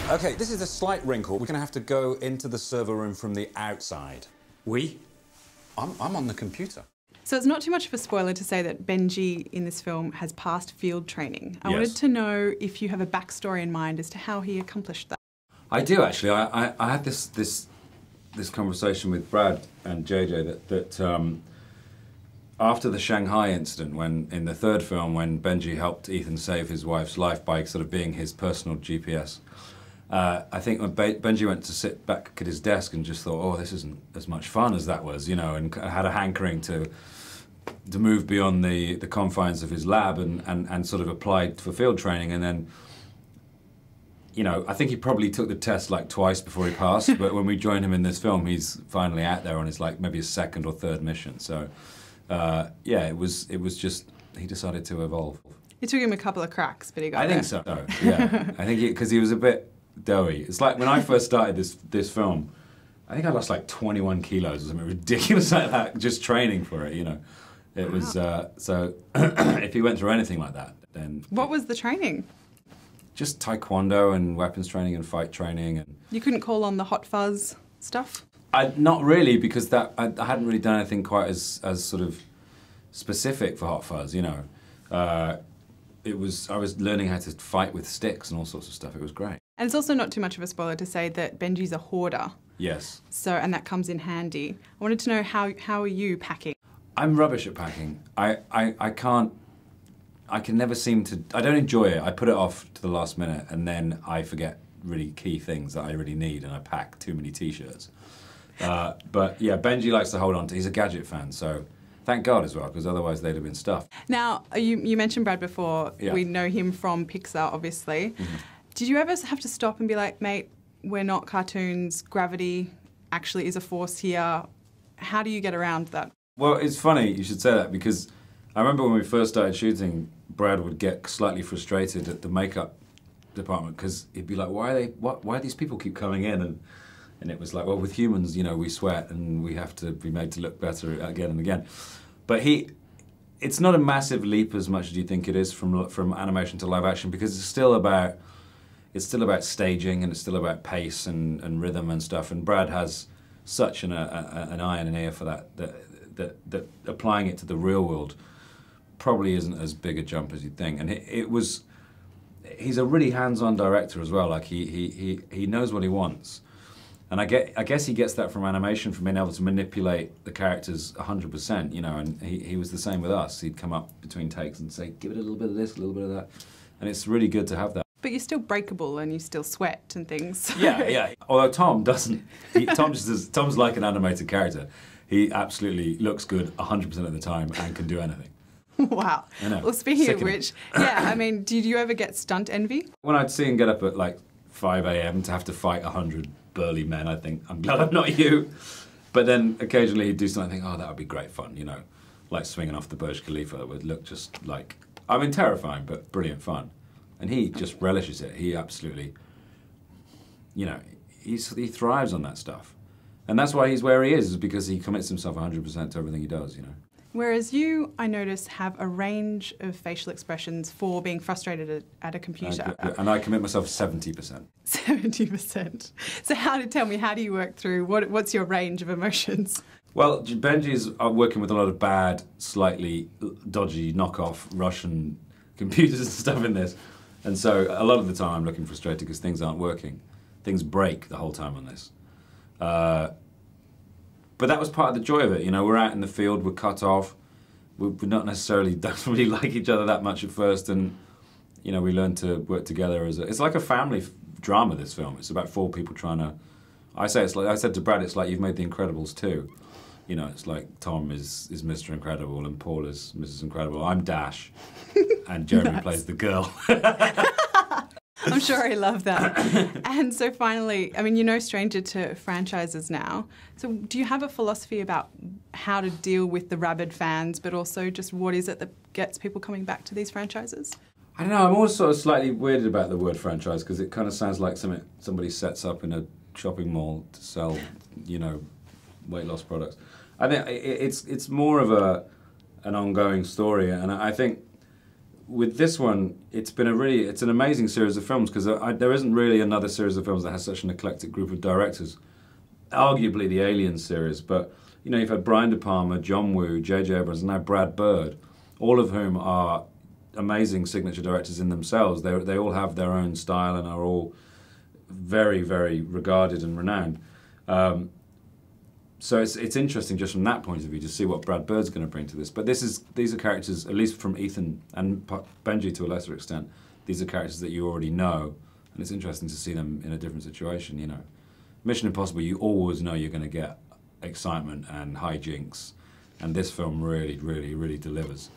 Okay, this is a slight wrinkle. We're going to have to go into the server room from the outside. We? I'm on the computer. So it's not too much of a spoiler to say that Benji in this film has passed field training. I Yes. wanted to know if you have a backstory in mind as to how he accomplished that. I do, actually. I had this conversation with Brad and JJ that after the Shanghai incident, when in the third film, when Benji helped Ethan save his wife's life by sort of being his personal GPS, I think when Benji went to sit back at his desk and just thought, oh, this isn't as much fun as that was, you know, and had a hankering to move beyond the confines of his lab and sort of applied for field training. And then, you know, I think he probably took the test like twice before he passed, but when we joined him in this film, he's finally out there on his like maybe his second or third mission. So, yeah, it was just, he decided to evolve. It took him a couple of cracks, but he got there. I think so, yeah. I think because he was a bit doughy. It's like when I first started this film, I think I lost like 21 kilos or something ridiculous like that, just training for it, you know. It was, so if he went through anything like that, then... What was the training? Just taekwondo and weapons training and fight training. And You couldn't call on the hot fuzz stuff? not really, because I hadn't really done anything quite as sort of specific for Hot Fuzz, you know. I was learning how to fight with sticks and all sorts of stuff. It was great. And it's also not too much of a spoiler to say that Benji's a hoarder. Yes. So, and that comes in handy. I wanted to know how are you packing? I'm rubbish at packing. I can never seem to, I don't enjoy it. I put it off to the last minute and then I forget really key things that I really need and I pack too many t-shirts. But yeah, Benji likes to hold on to, he's a gadget fan, so thank God as well, because otherwise they'd have been stuffed. Now, you mentioned Brad before. Yeah. We know him from Pixar, obviously. Mm-hmm. Did you ever have to stop and be like, mate, we're not cartoons, gravity actually is a force here. How do you get around that? Well, it's funny you should say that, because I remember when we first started shooting, Brad would get slightly frustrated at the makeup department, because he'd be like, why these people keep coming in? And it was like, well, with humans, you know, we sweat and we have to be made to look better again and again. But it's not a massive leap as much as you think it is from animation to live action, because it's still about staging and it's still about pace and rhythm and stuff. And Brad has such an eye and an ear for that applying it to the real world probably isn't as big a jump as you'd think. And he's a really hands-on director as well. Like he knows what he wants. And I guess he gets that from animation, from being able to manipulate the characters 100%, you know, and he was the same with us. He'd come up between takes and say, give it a little bit of this, a little bit of that. And it's really good to have that. But you're still breakable and you still sweat and things. Yeah. Although Tom doesn't. Tom's like an animated character. He absolutely looks good 100% of the time and can do anything. Wow. I know. Well, speaking Sickening. of which, yeah, I mean, did you ever get stunt envy? When I'd see him get up at like 5 a.m. to have to fight 100 burly men, I think, I'm glad I'm not you. But then occasionally he'd do something, I think, oh, that would be great fun, you know, like swinging off the Burj Khalifa. It would look just like, I mean, terrifying, but brilliant fun. And he just relishes it. He absolutely, you know, he thrives on that stuff. And that's why he's where he is because he commits himself 100% to everything he does, you know. Whereas you, I notice, have a range of facial expressions for being frustrated at a computer. And I commit myself 70%. 70%. So tell me, how do you work through, what's your range of emotions? Well, Benji's working with a lot of bad, slightly dodgy, knockoff Russian computers and stuff in this. And so a lot of the time I'm looking frustrated because things aren't working. Things break the whole time on this. But that was part of the joy of it, you know, we're out in the field, we're cut off, we're not necessarily, don't really like each other that much at first, and, you know, we learn to work together it's like a family drama, this film. It's about 4 people trying to, I said to Brad, it's like you've made The Incredibles 2. You know, it's like Tom is Mr. Incredible and Paul is Mrs. Incredible. I'm Dash, and Jeremy plays the girl. I'm sure I love that. And so finally, I mean, you're no stranger to franchises now. So do you have a philosophy about how to deal with the rabid fans, but also just what is it that gets people coming back to these franchises? I don't know, I'm always sort of slightly weirded about the word franchise because it kind of sounds like something somebody sets up in a shopping mall to sell, you know, weight loss products. I think it's more of an ongoing story, and I think with this one, it's an amazing series of films because there isn't really another series of films that has such an eclectic group of directors. Arguably the Alien series, but you know, you've had Brian De Palma, John Woo, J.J. Abrams, and now Brad Bird, all of whom are amazing signature directors in themselves. They all have their own style and are all very, very regarded and renowned. So it's interesting just from that point of view to see what Brad Bird's going to bring to this. But these are characters, at least from Ethan and Benji to a lesser extent, these are characters that you already know, and it's interesting to see them in a different situation. You know, Mission Impossible, you always know you're going to get excitement and hijinks, and this film really, really, really delivers.